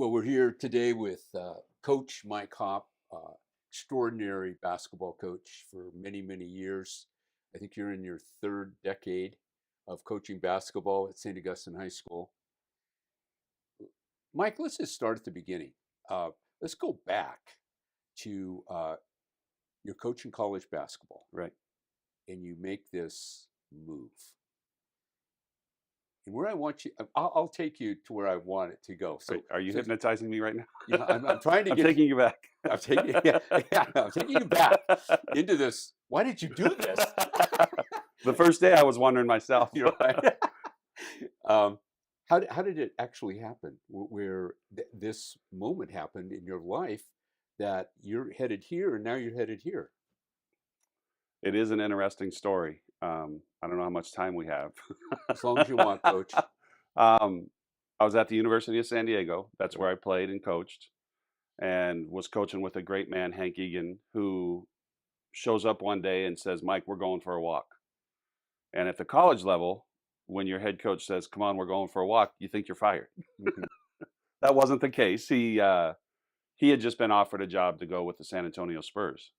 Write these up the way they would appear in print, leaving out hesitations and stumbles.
Well, we're here today with Coach Mike Haupt, extraordinary basketball coach for many, many years. I think you're in your third decade of coaching basketball at St. Augustine High School. Mike, let's just start at the beginning. Uh, let's go back to your coaching college basketball, Right. and you make this move. And where I want you, I'll take you to where I want it to go. Are you So hypnotizing me right now? yeah, I'm trying to I'm get. taking you back. I'm taking yeah, yeah, I'm taking you back into this. Why did you do this? The first day I was wondering myself. You're right. um, how did it actually happen? Where this moment happened in your life that you're headed here and now you're headed here. It is an interesting story. I don't know how much time we have. As long as you want, Coach. um, I was at the University of San Diego. That's Okay. where I played and coached, and was coaching with a great man, Hank Egan, who shows up one day and says, "Mike, we're going for a walk." And at the college level, when your head coach says, "Come on, we're going for a walk," you think you're fired. Mhm. That wasn't the case. He had just been offered a job to go with the San Antonio Spurs.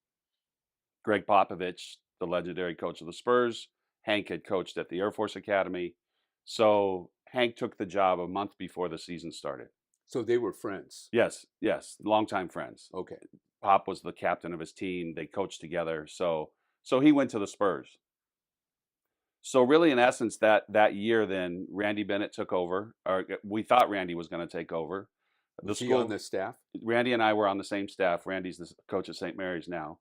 Greg Popovich, the legendary coach of the Spurs. Hank had coached at the Air Force Academy. So Hank took the job a month before the season started. So they were friends. Yes, longtime friends. Okay. Pop was the captain of his team. They coached together. So he went to the Spurs. So really, in essence, that year, then Randy Bennett took over, or we thought Randy was going to take over. The Was he on the school, staff? Randy and I were on the same staff. Randy's the coach at St. Mary's now.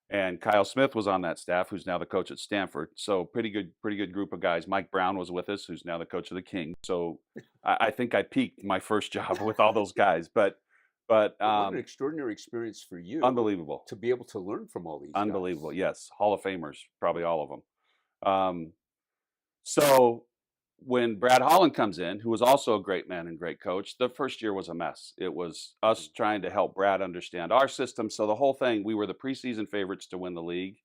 And Kyle Smith was on that staff, who's now the coach at Stanford. So pretty good group of guys. Mike Brown was with us, who's now the coach of the Kings. So I think I peaked my first job with all those guys. But But what an extraordinary experience for you unbelievable, to be able to learn from all these unbelievable. guys. Yes, Hall of Famers, probably all of them. Um, so when Brad Holland comes in, who was also a great man and great coach, the first year was a mess. It was us trying to help Brad understand our system. So the whole thing, we were the preseason favorites to win the league,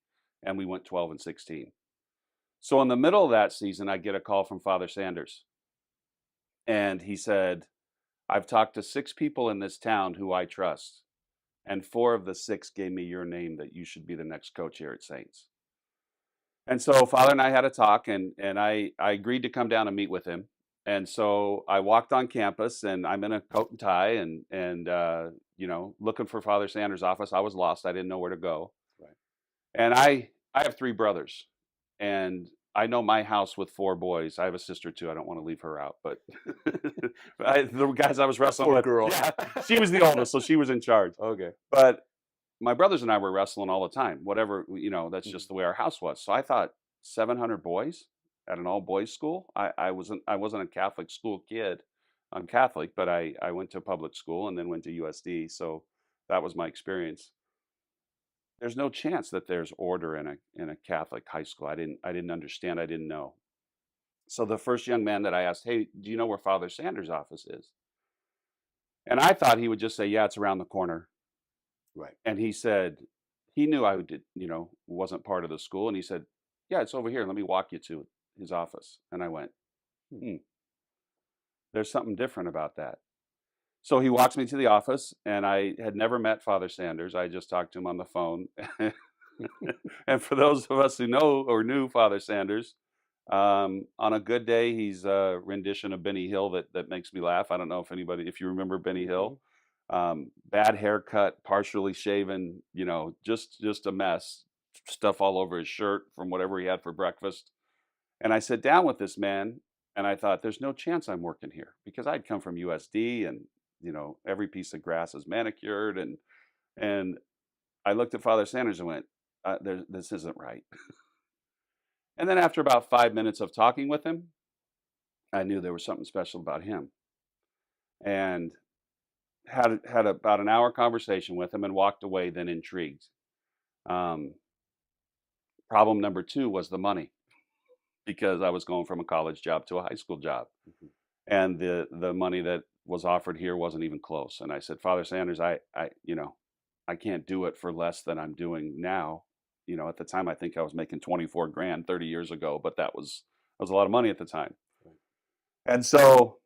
and we went 12-16. So in the middle of that season, I get a call from Father Sanders, and he said, "I've talked to 6 people in this town who I trust, and 4 of the 6 gave me your name that you should be the next coach here at Saints." And so Father and I had a talk, and I agreed to come down and meet with him. And so I walked on campus, and I'm in a coat and tie, and looking for Father Sanders' office. I was lost. I didn't know where to go. Right. And I have 3 brothers, and I know my house with 4 boys. I have a sister too. I don't want to leave her out, but the guys I was wrestling Poor with, girl. yeah, she was the oldest, so she was in charge. Okay. But my brothers and I were wrestling all the time. Whatever, that's Mhm. just the way our house was. So I thought 700 boys at an all boys school. I wasn't a Catholic school kid. I'm Catholic, but I went to public school and then went to USD. So that was my experience. There's no chance that there's order in a Catholic high school. I didn't understand. I didn't know. So the first young man that I asked, "Hey, do you know where Father Sanders' office is?" And I thought he would just say, "Yeah, it's around the corner." Right. And he said, he knew I wasn't part of the school. And he said, "Yeah, it's over here. Let me walk you to his office." And I went, Hmm. there's something different about that. So he walks me to the office, and I had never met Father Sanders. I just talked to him on the phone. And for those of us who know or knew Father Sanders, on a good day, he's a rendition of Benny Hill that makes me laugh. I don't know if you remember Benny Mhm. Hill. Bad haircut, partially shaven, just a mess, stuff all over his shirt from whatever he had for breakfast. And I sat down with this man, and I thought, there's no chance I'm working here, because I'd come from USD, and every piece of grass is manicured, and I looked at Father Sanders and went, this isn't right. And then after about 5 minutes of talking with him, I knew there was something special about him, and had about an hour conversation with him and walked away then intrigued. Um, Problem number 2 was the money, because I was going from a college job to a high school job, Mhm. and the money that was offered here wasn't even close. And I said, "Father Sanders, I can't do it for less than I'm doing now." At the time, I think I was making 24 grand 30 years ago, but that was a lot of money at the time. Right. And so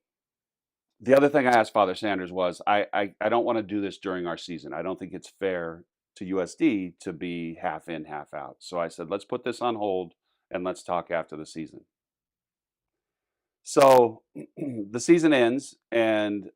The other thing I asked Father Sanders was, I don't want to do this during our season. I don't think it's fair to USD to be half in, half out. So I said, let's put this on hold and let's talk after the season. So the season ends, and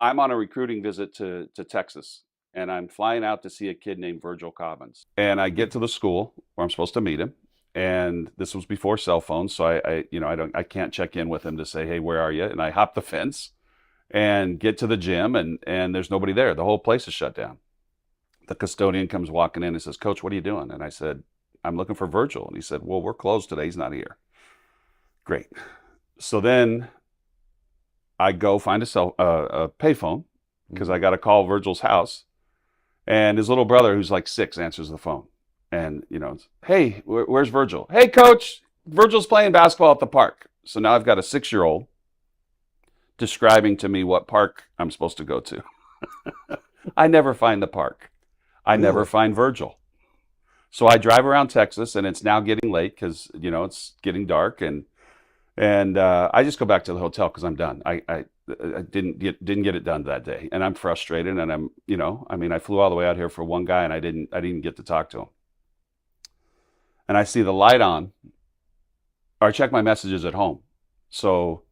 I'm on a recruiting visit to Texas, and I'm flying out to see a kid named Virgil Cobbins. And I get to the school where I'm supposed to meet him, and this was before cell phones, so I can't check in with him to say, hey, where are you? And I hop the fence and get to the gym, and there's nobody there. The whole place is shut down. The custodian comes walking in and says, Coach, what are you doing? And I said, I'm looking for Virgil. And he said, well, we're closed today. He's not here. Great. So then I go find a payphone because I got to call Virgil's house, and his little brother, who's like 6, answers the phone. And, hey, where's Virgil? Hey, Coach, Virgil's playing basketball at the park. So now I've got a 6-year-old describing to me what park I'm supposed to go to. I never find the park. I never find Virgil. So I drive around Texas, and it's now getting late because, it's getting dark, and I just go back to the hotel because I'm done. I didn't get it done that day, and I'm frustrated, and I flew all the way out here for one guy, and I didn't get to talk to him. And I see the light on, or I check my messages at home. So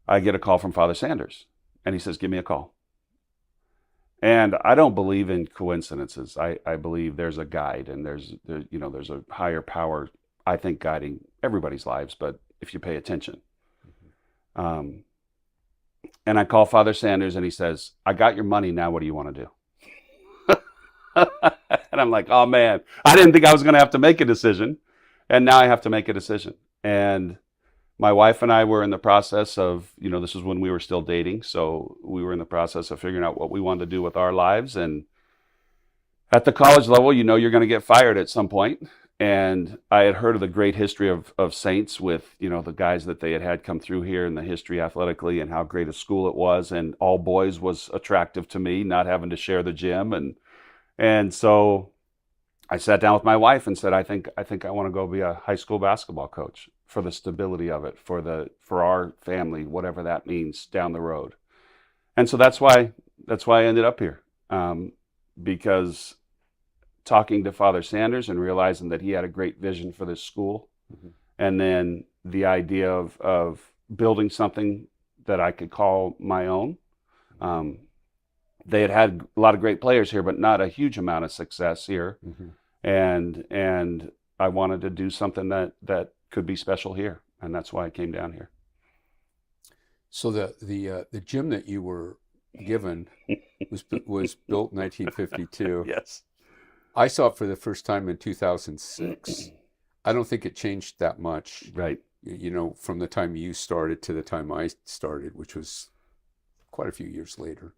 I get a call from Father Sanders, and he says, give me a call. And I don't believe in coincidences. I believe there's a guide, and there's a higher power, I think, guiding everybody's lives, but if you pay attention. And I call Father Sanders, and he says, I got your money. Now what do you want to do? And I'm like, oh man, I didn't think I was going to have to make a decision. And now I have to make a decision. And my wife and I were in the process of, this is when we were still dating. So we were in the process of figuring out what we wanted to do with our lives. And at the college level, you're going to get fired at some point. And I had heard of the great history of Saints with, the guys that they had come through here in the history athletically, and how great a school it was. And all boys was attractive to me, not having to share the gym. And so I sat down with my wife and said, I think I want to go be a high school basketball coach, for the stability of it, for our family, whatever that means down the road. And so that's why I ended up here, because talking to Father Sanders and realizing that he had a great vision for this school, and then the idea of building something that I could call my own. They had a lot of great players here, but not a huge amount of success here. And I wanted to do something that could be special here, and that's why I came down here. So the gym that you were given was built in 1952. Yes. I saw it for the first time in 2006. I don't think it changed that much. Right. From the time you started to the time I started, which was quite a few years later.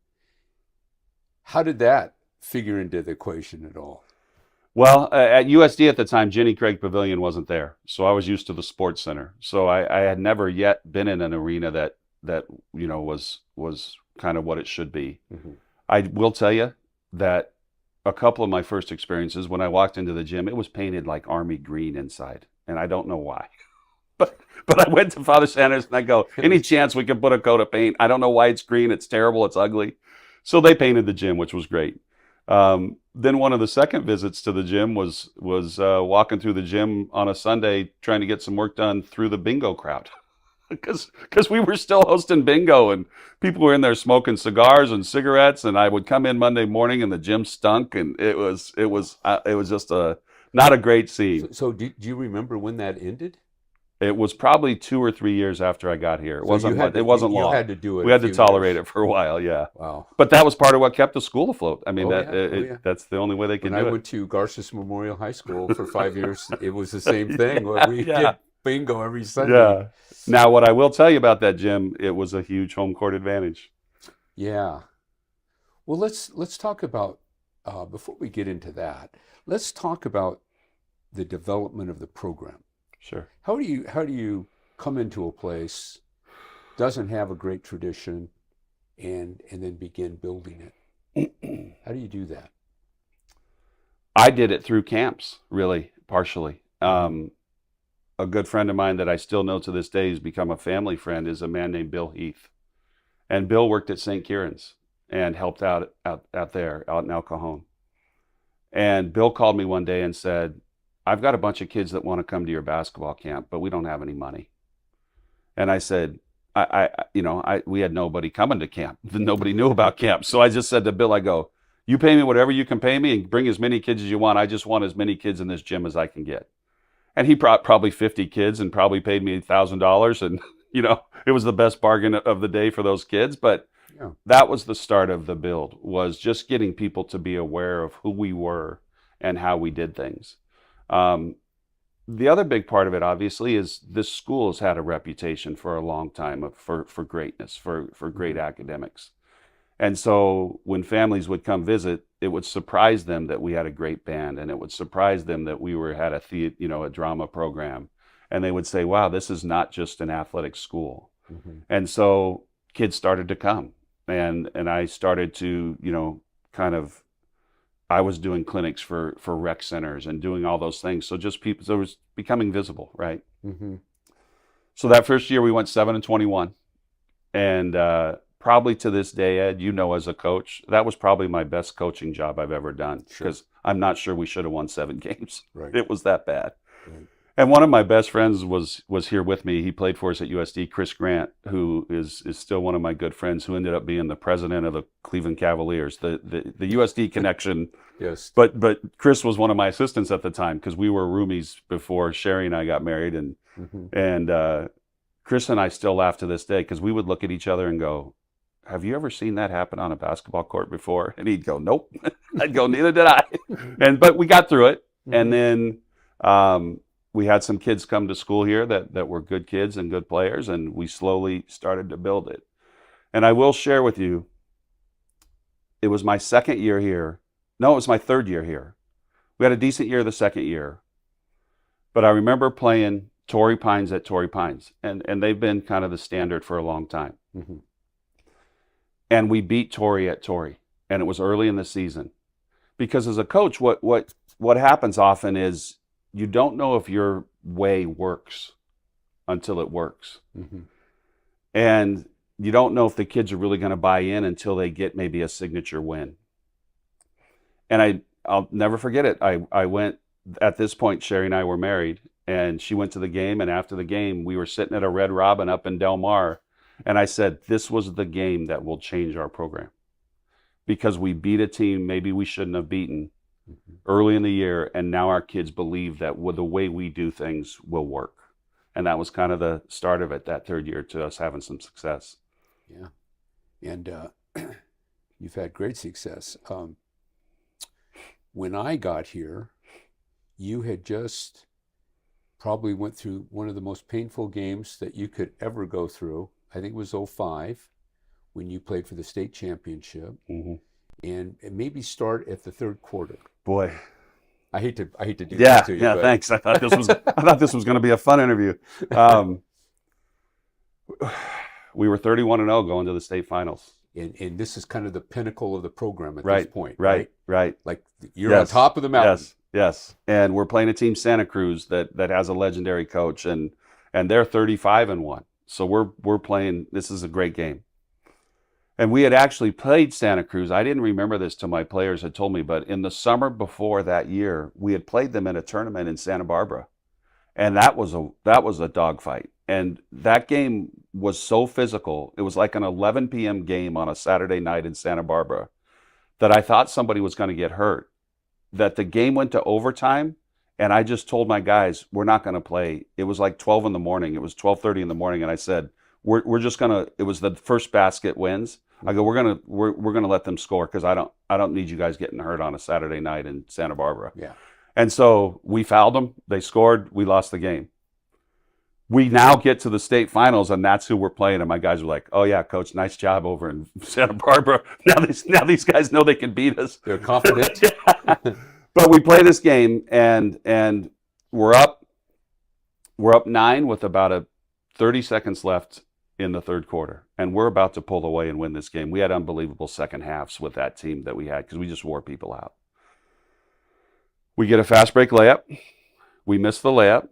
How did that figure into the equation at all? Well, at USD at the time, Jenny Craig Pavilion wasn't there, so I was used to the sports center. So I had never yet been in an arena that was kind of what it should be. I will tell you that a couple of my first experiences, when I walked into the gym, it was painted like army green inside, and I don't know why. But I went to Father Sanders and I go, any chance we can put a coat of paint? I don't know why it's green. It's terrible. It's ugly. So they painted the gym, which was great. Then one of the second visits to the gym was walking through the gym on a Sunday trying to get some work done through the bingo crowd. Because we were still hosting bingo, and people were in there smoking cigars and cigarettes, and I would come in Monday morning and the gym stunk, and it was just not a great scene. So do you remember when that ended? It was probably 2 or 3 years after I got here. It wasn't long. You had to do it. We had to tolerate it for a while, yeah. Wow. But that was part of what kept the school afloat. I mean, that's the only way they could do it. When I went to Garces Memorial High School for 5 years, it was the same thing. We did bingo every Sunday. Yeah. Now, what I will tell you about that gym, it was a huge home court advantage. Yeah. Well, let's talk about, before we get into that, let's talk about the development of the program. Sure. How do you come into a place, doesn't have a great tradition, and then begin building it? How do you do that? I did it through camps, really, partially. A good friend of mine that I still know to this day, who's become a family friend, is a man named Bill Heath. And Bill worked at St. Kieran's and helped out there, out in El Cajon. And Bill called me one day and said, I've got a bunch of kids that want to come to your basketball camp, but we don't have any money. And I said, we had nobody coming to camp. Nobody knew about camp. So I just said to Bill, I go, you pay me whatever you can pay me and bring as many kids as you want. I just want as many kids in this gym as I can get. And he brought probably 50 kids and probably paid me $1,000. And, it was the best bargain of the day for those kids. But Yeah. that was the start of the build, was just getting people to be aware of who we were and how we did things. The other big part of it, obviously, is this school has had a reputation for a long time for greatness, for great academics. And so when families would come visit, it would surprise them that we had a great band, and it would surprise them that we had a drama program. And they would say, wow, this is not just an athletic school. Mm-hmm. And so kids started to come, and I started to, I was doing clinics for rec centers and doing all those things. So just people, so it was becoming visible, right? Mm-hmm. So that first year we went 7-21, and probably to this day, Ed, as a coach, that was probably my best coaching job I've ever done, because I'm not sure we should have won 7 games. Right. It was that bad. Right. And one of my best friends was here with me. He played for us at USD, Chris Grant, who is still one of my good friends, who ended up being the president of the Cleveland Cavaliers. The USD connection. Yes. But Chris was one of my assistants at the time, because we were roomies before Sherry and I got married. And Chris and I still laugh to this day, because we would look at each other and go, have you ever seen that happen on a basketball court before? And he'd go, nope. I'd go, neither did I. But we got through it. Mm-hmm. And then we had some kids come to school here that were good kids and good players, and we slowly started to build it. And I will share with you, it was my second year here. No, it was my third year here. We had a decent year the second year. But I remember playing Torrey Pines at Torrey Pines, and they've been kind of the standard for a long time. Mm-hmm. And we beat Torrey at Torrey, and it was early in the season. Because as a coach, what happens often is you don't know if your way works until it works. Mm-hmm. And you don't know if the kids are really going to buy in until they get maybe a signature win. And I'll never forget it. I went, at this point, Sherry and I were married, and she went to the game, and after the game, we were sitting at a Red Robin up in Del Mar, and I said, this was the game that will change our program. Because we beat a team maybe we shouldn't have beaten early in the year, and now our kids believe that the way we do things will work. And that was kind of the start of it, that third year, to us having some success. Yeah. And you've had great success. When I got here, you had just probably went through one of the most painful games that you could ever go through. I think it was 2005 when you played for the state championship. Mm-hmm. And maybe start at the third quarter. Boy, I hate to do that to you. Yeah, but... thanks. I thought this was going to be a fun interview. We were 31-0 going to the state finals. And this is kind of the pinnacle of the program at Right, this point, right? Like you're on top of the mountain. Yes. And we're playing a team, Santa Cruz, that has a legendary coach, and they're 35-1. So we're playing. This is a great game. And we had actually played Santa Cruz. I didn't remember this till my players had told me, but in the summer before that year, we had played them in a tournament in Santa Barbara, and that was a dogfight. And that game was so physical. It was like an 11 p.m. game on a Saturday night in Santa Barbara, that I thought somebody was going to get hurt. That the game went to overtime, and I just told my guys, we're not going to play. It was like 12 in the morning. It was 12:30 in the morning, and I said, we're just gonna. It was the first basket wins. I go, we're gonna let them score, because I don't need you guys getting hurt on a Saturday night in Santa Barbara. Yeah. And so we fouled them. They scored. We lost the game. We now get to the state finals, and that's who we're playing. And my guys were like, "Oh yeah, coach, nice job over in Santa Barbara. Now these guys know they can beat us. They're confident." But we play this game, and we're up 9 with about 30 seconds left in the third quarter, and we're about to pull away and win this game. We had unbelievable second halves with that team that we had, because we just wore people out. We get a fast break layup. We miss the layup.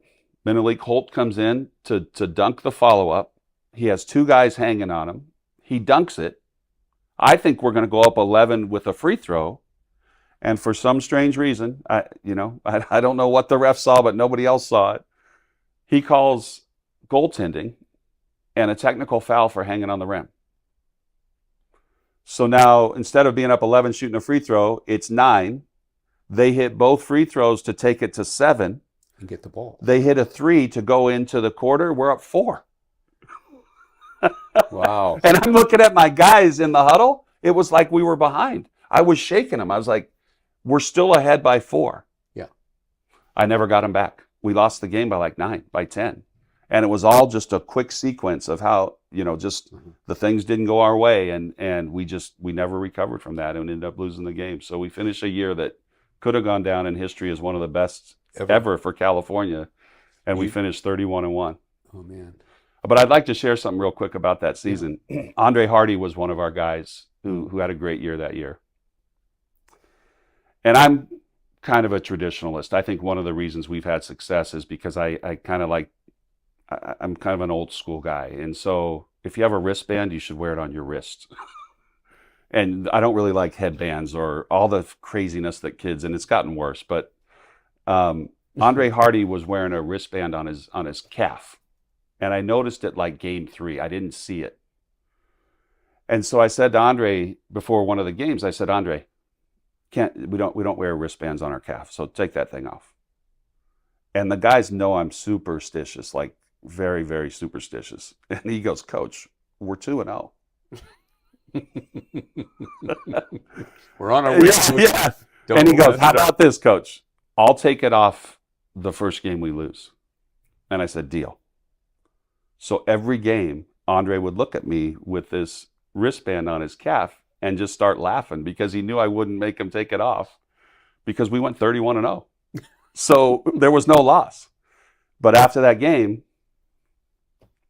Menelik Haupt comes in to dunk the follow-up. He has 2 guys hanging on him. He dunks it. I think we're going to go up 11 with a free throw. And for some strange reason, I don't know what the ref saw, but nobody else saw it. He calls goaltending and a technical foul for hanging on the rim. So now, instead of being up 11 shooting a free throw, it's 9. They hit both free throws to take it to 7. And get the ball. They hit a 3 to go into the quarter. We're up 4. Wow. And I'm looking at my guys in the huddle. It was like we were behind. I was shaking them. I was like, we're still ahead by 4. Yeah. I never got them back. We lost the game by like 9, by 10. And it was all just a quick sequence of how, just the things didn't go our way. And we never recovered from that and ended up losing the game. So we finished a year that could have gone down in history as one of the best ever for California. And we finished 31-1. Oh, man. But I'd like to share something real quick about that season. Yeah. Andre Hardy was one of our guys who had a great year that year. And I'm kind of a traditionalist. I think one of the reasons we've had success is because I'm kind of an old school guy. And so if you have a wristband, you should wear it on your wrist. And I don't really like headbands or all the craziness that kids, and it's gotten worse. But Andre Hardy was wearing a wristband on his calf. And I noticed it like game 3. I didn't see it. And so I said to Andre before one of the games, I said, Andre, we don't wear wristbands on our calf, so take that thing off. And the guys know I'm superstitious, like very, very superstitious. And he goes, Coach, we're 2-0. We're on a wrist. Yeah. And he goes, how about this, Coach? I'll take it off the first game we lose. And I said, deal. So every game, Andre would look at me with this wristband on his calf and just start laughing because he knew I wouldn't make him take it off because we went 31-0. So there was no loss. But after that game,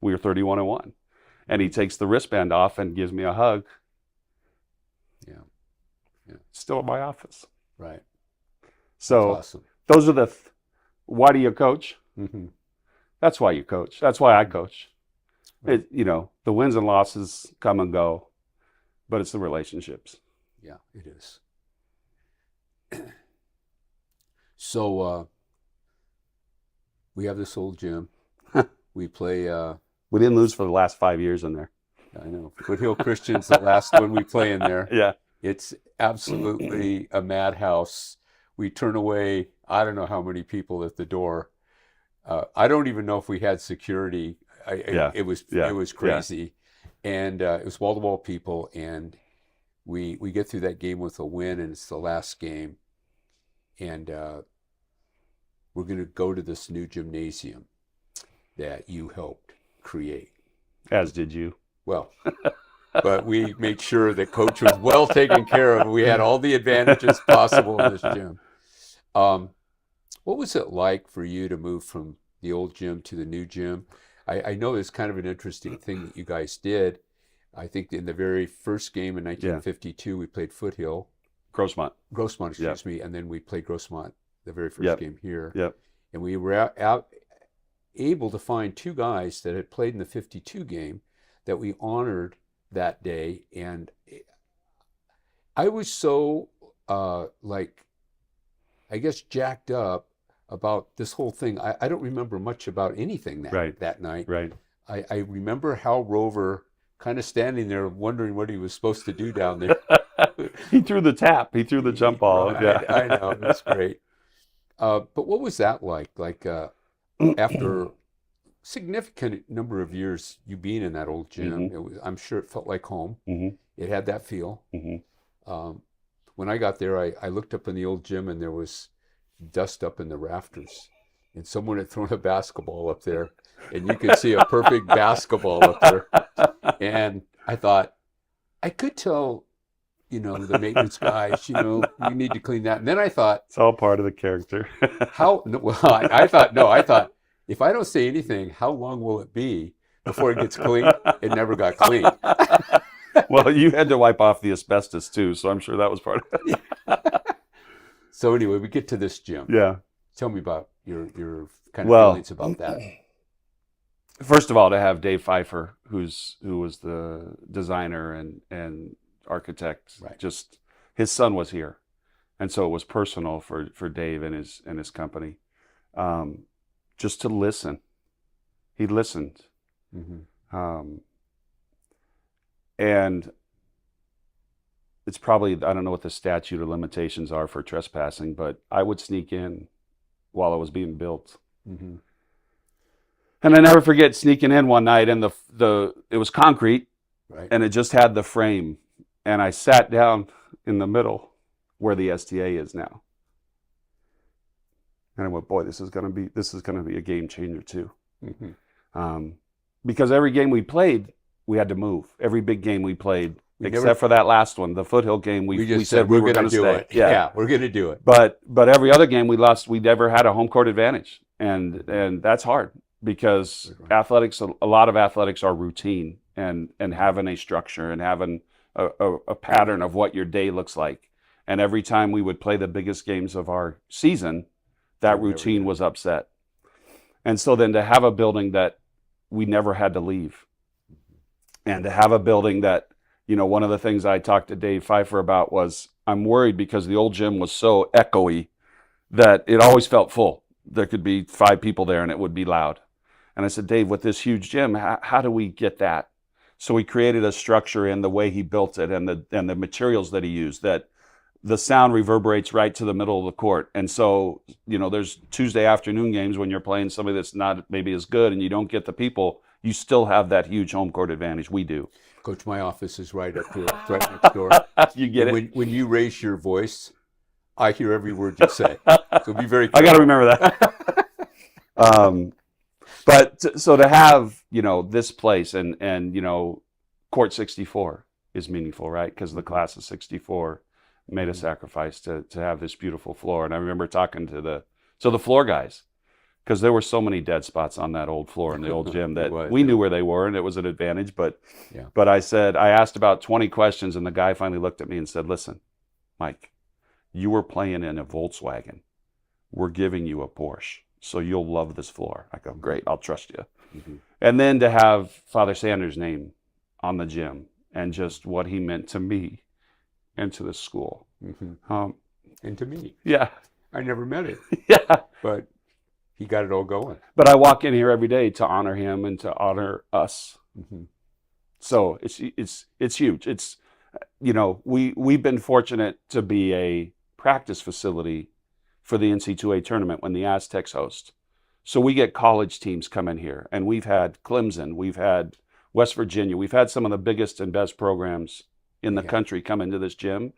we were 31-1. And he takes the wristband off and gives me a hug. Yeah. Still at my office. Right. So That's awesome. Those are why do you coach? Mm-hmm. That's why you coach. That's why I coach. Right. The wins and losses come and go, but it's the relationships. Yeah, it is. So we have this old gym. We play. We didn't lose for the last 5 years in there. I know. Foothill Christian's the last one we play in there. Yeah. It's absolutely a madhouse. We turn away, I don't know how many people at the door. I don't even know if we had security. It was crazy. Yeah. And it was wall-to-wall people. And we get through that game with a win, and it's the last game. And we're going to go to this new gymnasium that you helped create. As did you. Well, but we made sure that Coach was well taken care of. We had all the advantages possible in this gym. What was it like for you to move from the old gym to the new gym? I know it's kind of an interesting thing that you guys did. I think in the very first game in 1952, we played Foothill. Grossmont, excuse me. And then we played Grossmont the very first game here. Yep. And we were able to find 2 guys that had played in the 52 game that we honored that day. And I was so, I guess, jacked up about this whole thing. I don't remember much about anything that night. Right. I remember Hal Rover kind of standing there wondering what he was supposed to do down there. He threw the tap. He threw the jump ball. Right. Yeah. I know. That's great. But what was that like? Like after significant number of years you being in that old gym, Mm-hmm. I'm sure it felt like home. Mm-hmm. It had that feel. Mm-hmm. When I got there, I looked up in the old gym and there was dust up in the rafters. And someone had thrown a basketball up there. And you could see a perfect basketball up there. And I thought, I could tell, the maintenance guys, you need to clean that. And then I thought, it's all part of the character. I thought, if I don't say anything, how long will it be before it gets clean? It never got clean. Well, you had to wipe off the asbestos too, so I'm sure that was part of it. So anyway, we get to this gym. Yeah. Tell me about your kind of feelings about that. first of all, to have Dave Pfeiffer, who was the designer and architect, Right. just his son was here, and so it was personal for Dave and his company, just to listen. He listened, um, and it's probably, I don't know what the statute or limitations are for trespassing, but I would sneak in while it was being built. And I never forget sneaking in one night, and it was concrete, Right. and it just had the frame, and I sat down in the middle where the STA is now, and I went, boy, this is gonna be a game changer too, because every game we played, we had to move. Every big game we played, except for that last one, the Foothill game, we said we were going to do stay. it. Yeah, we're going to do it. But every other game we lost, we never had a home court advantage, and that's hard because athletics, a lot of athletics are routine and having a structure and having a pattern of what your day looks like. And every time we would play the biggest games of our season, that routine was upset. And so then to have a building that we never had to leave, and to have a building that, one of the things I talked to Dave Pfeiffer about was I'm worried because the old gym was so echoey that it always felt full. There could be 5 people there and it would be loud. And I said, Dave, with this huge gym, how do we get that? So we created a structure in the way he built it and the materials that he used, that the sound reverberates right to the middle of the court. And so, there's Tuesday afternoon games when you're playing somebody that's not maybe as good and you don't get the people, you still have that huge home court advantage. We do. Coach, my office is right up here, right next door. You get it? When you raise your voice, I hear every word you say. So be very careful. I got to remember that. But so to have, this place and Court 64 is meaningful, right? Because the class of 64 made a sacrifice to have this beautiful floor. And I remember talking to the floor guys, because there were so many dead spots on that old floor in the old gym that we knew where they were, and it was an advantage. But I asked about 20 questions, and the guy finally looked at me and said, listen, Mike, you were playing in a Volkswagen. We're giving you a Porsche, so you'll love this floor. I go, great, I'll trust you. And then to have Father Sanders' name on the gym and just what he meant to me and to the school. And to me. Yeah. I never met it. Yeah. But he got it all going. But I walk in here every day to honor him and to honor us. So it's huge. It's, we've been fortunate to be a practice facility for the NC2A tournament when the Aztecs host. So we get college teams come in here, and we've had Clemson, we've had West Virginia, we've had some of the biggest and best programs in the country come into this gym.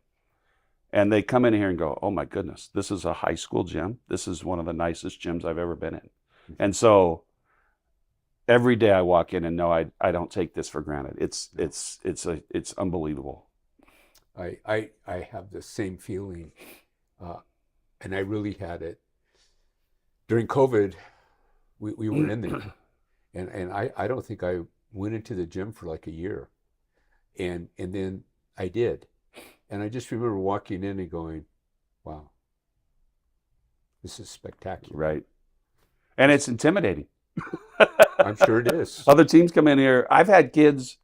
And they come in here and go, oh my goodness, this is a high school gym. This is one of the nicest gyms I've ever been in. And so every day I walk in and know I don't take this for granted. It's unbelievable. I have the same feeling, and I really had it during COVID. We were in there, and I don't think I went into the gym for like a year, and then I did. And I just remember walking in and going, wow, this is spectacular. Right. And it's intimidating. I'm sure it is. Other teams come in here. I've had kids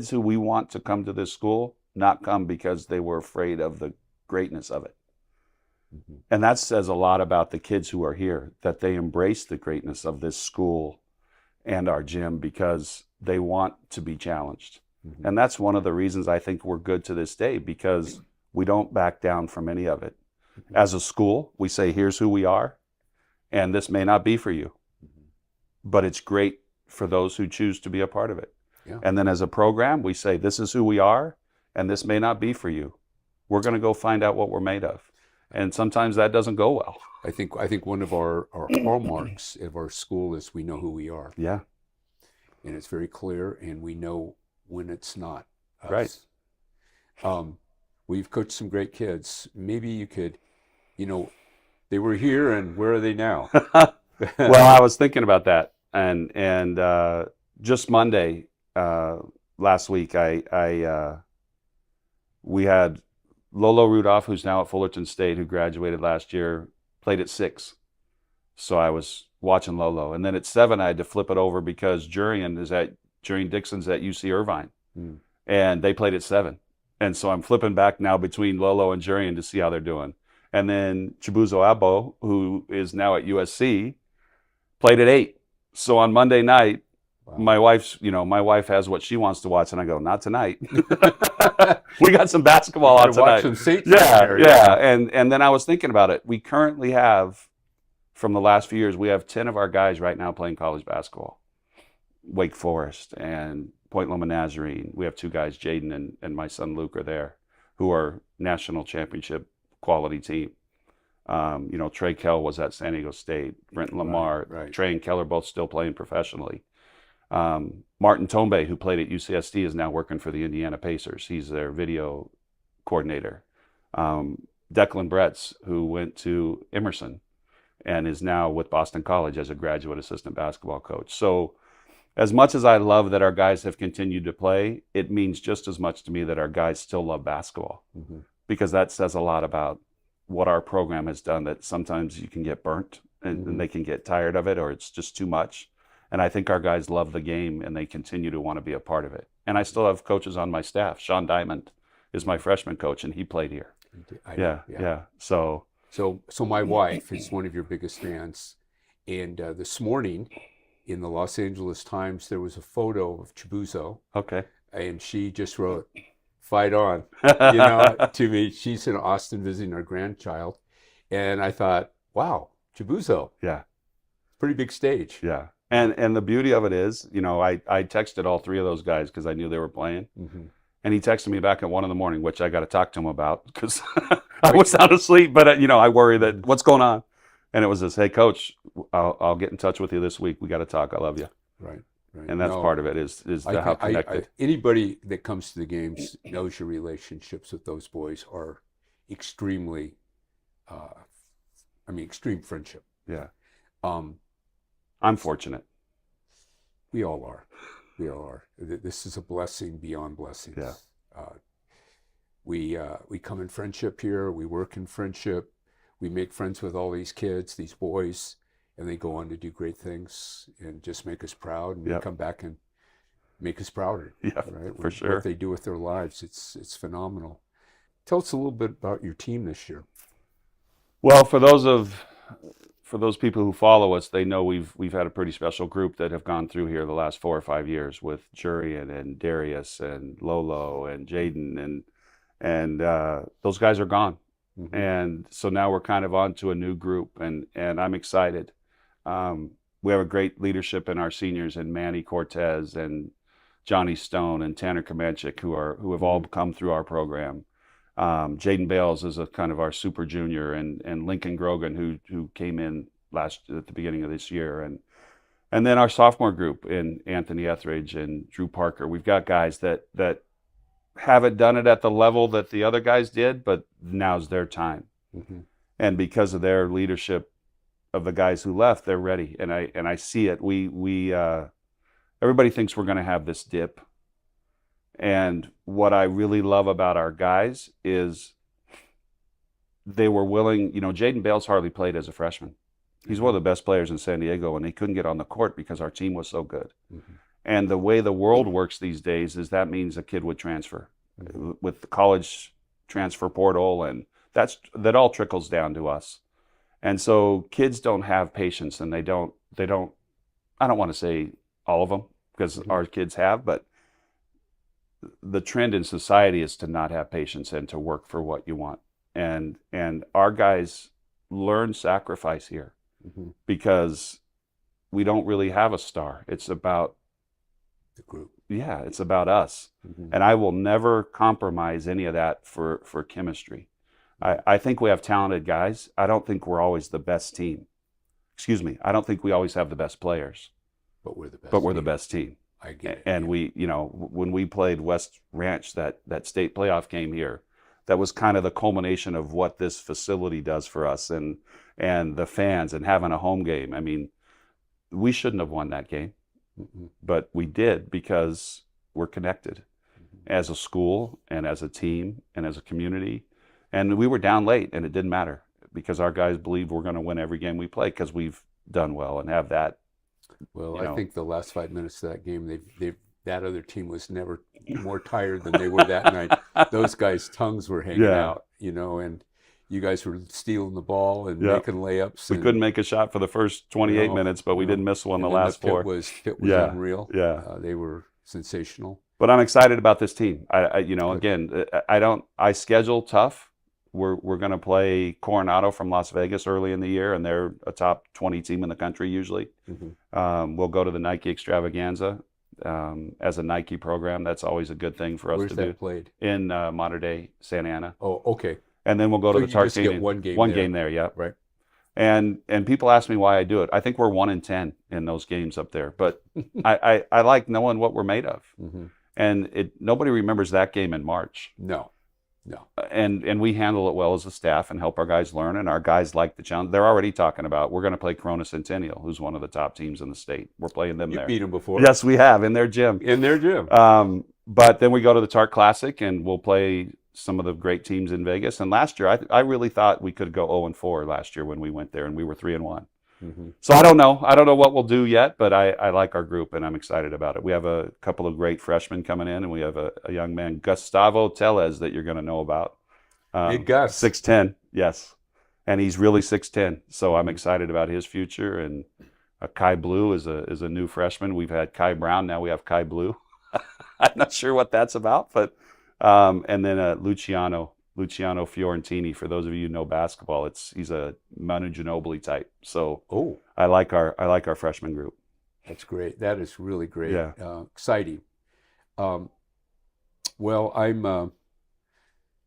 who we want to come to this school not come because they were afraid of the greatness of it. And that says a lot about the kids who are here, that they embrace the greatness of this school and our gym because they want to be challenged. And that's one of the reasons I think we're good to this day, because we don't back down from any of it. As a school, we say, here's who we are, and this may not be for you, but it's great for those who choose to be a part of it. And then as a program, we say, this is who we are, and this may not be for you. We're going to go find out what we're made of. And sometimes that doesn't go well. I think one of our hallmarks of our school is we know who we are. Yeah. And it's very clear, and we know when it's not us. Right. We've coached some great kids. Maybe you could, they were here, and where are they now? Well, I was thinking about that, and just Monday last week, we had Lolo Rudolph, who's now at Fullerton State, who graduated last year, played at 6. So I was watching Lolo. And then at 7, I had to flip it over because Jurian Dixon's at UC Irvine. Mm. And they played at 7. And so I'm flipping back now between Lolo and Jurian to see how they're doing. And then Chibuzo Abo, who is now at USC, played at 8. So on Monday night, Wow. my wife has what she wants to watch, and I go, not tonight. We got some basketball on tonight. Watch some Saints. Yeah. And then I was thinking about it. We currently have, from the last few years, we have 10 of our guys right now playing college basketball. Wake Forest and Point Loma Nazarene. We have 2 guys, Jaden and my son Luke, are there, who are national championship quality team. Trey Kell was at San Diego State. Brenton Lamar, right. Trey and Kell are both still playing professionally. Martin Tombe, who played at UCSD, is now working for the Indiana Pacers. He's their video coordinator. Declan Bretz, who went to Emerson and is now with Boston College as a graduate assistant basketball coach. So as much as I love that our guys have continued to play, it means just as much to me that our guys still love basketball, because that says a lot about what our program has done, that sometimes you can get burnt and they can get tired of it, or it's just too much. And I think our guys love the game and they continue to want to be a part of it. And I still have coaches on my staff. Sean Diamond is my freshman coach, and he played here. Yeah. So my wife is one of your biggest fans. And this morning in the Los Angeles Times, there was a photo of Chibuzo. Okay. And she just wrote, "Fight on," to me. She's in Austin visiting her grandchild. And I thought, wow, Chibuzo. Yeah. Pretty big stage. Yeah. And the beauty of it is, I texted all 3 of those guys because I knew they were playing. And he texted me back at 1 a.m, which I got to talk to him about because I was sound asleep. But, I worry that what's going on. And it was this, "Hey, coach, I'll get in touch with you this week. We got to talk. I love you." Right. And that's part of it is how connected. Anybody that comes to the games knows your relationships with those boys are extremely, extreme friendship. Yeah. I'm fortunate. We all are. This is a blessing beyond blessings. Yeah. We come in friendship here. We work in friendship. We make friends with all these kids, these boys, and they go on to do great things and just make us proud. And they come back and make us prouder. Yeah, right? For sure. What they do with their lives, it's phenomenal. Tell us a little bit about your team this year. Well, for those people who follow us, they know we've had a pretty special group that have gone through here the last 4 or 5 years with Jurian and Darius and Lolo and Jaden, and those guys are gone. And so now we're kind of on to a new group, and I'm excited. We have a great leadership in our seniors, and Manny Cortez and Johnny Stone and Tanner Kamenchik, who have all come through our program. Jaden Bales is a kind of our super junior, and Lincoln Grogan, who came in at the beginning of this year, and then our sophomore group in Anthony Etheridge and Drew Parker. We've got guys that haven't done it at the level that the other guys did, but now's their time. And because of their leadership of the guys who left, they're ready. And I see it. We everybody thinks we're going to have this dip. And what I really love about our guys is they were willing. Jaden Bales hardly played as a freshman. He's one of the best players in San Diego, and he couldn't get on the court because our team was so good. And the way the world works these days is that means a kid would transfer with the college transfer portal, and that all trickles down to us. And so kids don't have patience, and they don't, I don't want to say all of them because our kids have, but the trend in society is to not have patience and to work for what you want. And our guys learn sacrifice here because we don't really have a star. It's about the group. Yeah, it's about us. And I will never compromise any of that for chemistry. I think we have talented guys. I don't think we're always the best team. Excuse me. I don't think we always have the best players. But we're the best. The best team. I get it. And we, when we played West Ranch, that state playoff game here, that was kind of the culmination of what this facility does for us and the fans and having a home game. I mean, we shouldn't have won that game. But we did because we're connected as a school and as a team and as a community. And we were down late, and it didn't matter because our guys believe we're going to win every game we play because we've done well and have that. Well, You I know. think the last 5 minutes of that game, that other team was never more tired than they were that night. Those guys' tongues were hanging Yeah. out, and you guys were stealing the ball and Yeah. making layups. We couldn't make a shot for the first 28 No, minute, but we no. didn't miss one And the then last Pit four. was Yeah, unreal. yeah. They were sensational. But I'm excited about this team. You know, Good. again, I schedule tough. We're going to play Coronado from Las Vegas early in the year, and they're a top 20 team in the country usually. Mhm. We'll go to the Nike Extravaganza as a Nike program. That's always a good thing for us Where's to that do played? in modern day Santa Ana. Oh, okay. And then we'll go So to the you just get Tartini. one game One there. game there, yeah. Right. And people ask me why I do it. I think we're 1-10 in those games up there, but I like knowing what we're made of. Mhm. And nobody remembers that game in March. No. And we handle it well as a staff and help our guys learn. And our guys like the challenge. They're already talking about we're going to play Corona Centennial, who's one of the top teams in the state. We're playing them You there. beat them before. Yes, we have in their gym. In their gym. But then we go to the Tart Classic and we'll play some of the great teams in Vegas. And last year, I really thought we could go 0-4 last year when we went there, and we were 3-1. Mhm. So I don't know. I don't know what we'll do yet, but I like our group and I'm excited about it. We have a couple of great freshmen coming in, and we have a young man, Gustavo Tellez, that you're going to know about. Big Gus. 6'10", yes. And he's really 6'10", so I'm excited about his future. And Kai Blue is a new freshman. We've had Kai Brown, now we have Kai Blue. I'm not sure what that's about, but and then Luciano Fiorentini. For those of you who know basketball, he's a Manu Ginobili type. So I like our freshman group. That's great. That is really great. Yeah. Exciting. Well, I'm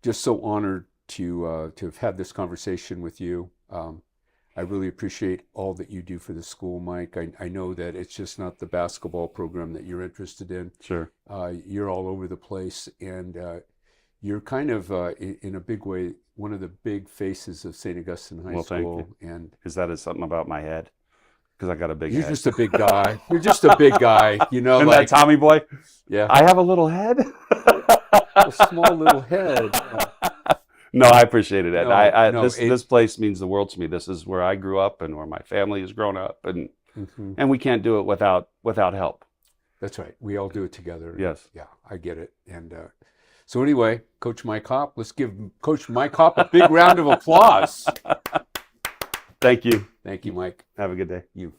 just so honored to have had this conversation with you. I really appreciate all that you do for the school, Mike. I know that it's just not the basketball program that you're interested in. Sure. You're all over the place, and you're kind of, in a big way, one of the big faces of St. Augustine High Well, thank School. you. And Is that something about my head? Because I got a big you're head. just a big guy. You're just a big guy, And like that Tommy boy? yeah, I have a little head. a small little head. No, I appreciate it, Ed. No, This place means the world to me. This is where I grew up and where my family has grown up, and we can't do it without help. That's right. We all do it together. Yes. Yeah, I get it. And so anyway, Coach Mike Haupt, let's give Coach Mike Haupt a big round of applause. Thank you. Thank you, Mike. Have a good day. You.